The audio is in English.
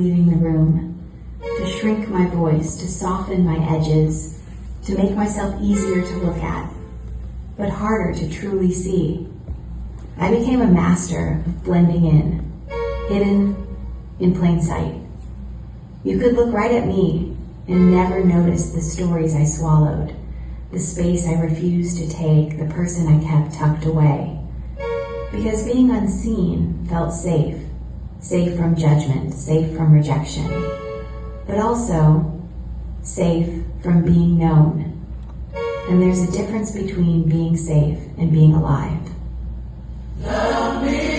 leaving the room, to shrink my voice, to soften my edges, to make myself easier to look at, but harder to truly see. I became a master of blending in, hidden in plain sight. You could look right at me and never notice the stories I swallowed, the space I refused to take, the person I kept tucked away. Because being unseen felt safe, safe from judgment, safe from rejection, but also safe from being known. And there's a difference between being safe and being alive. Love me.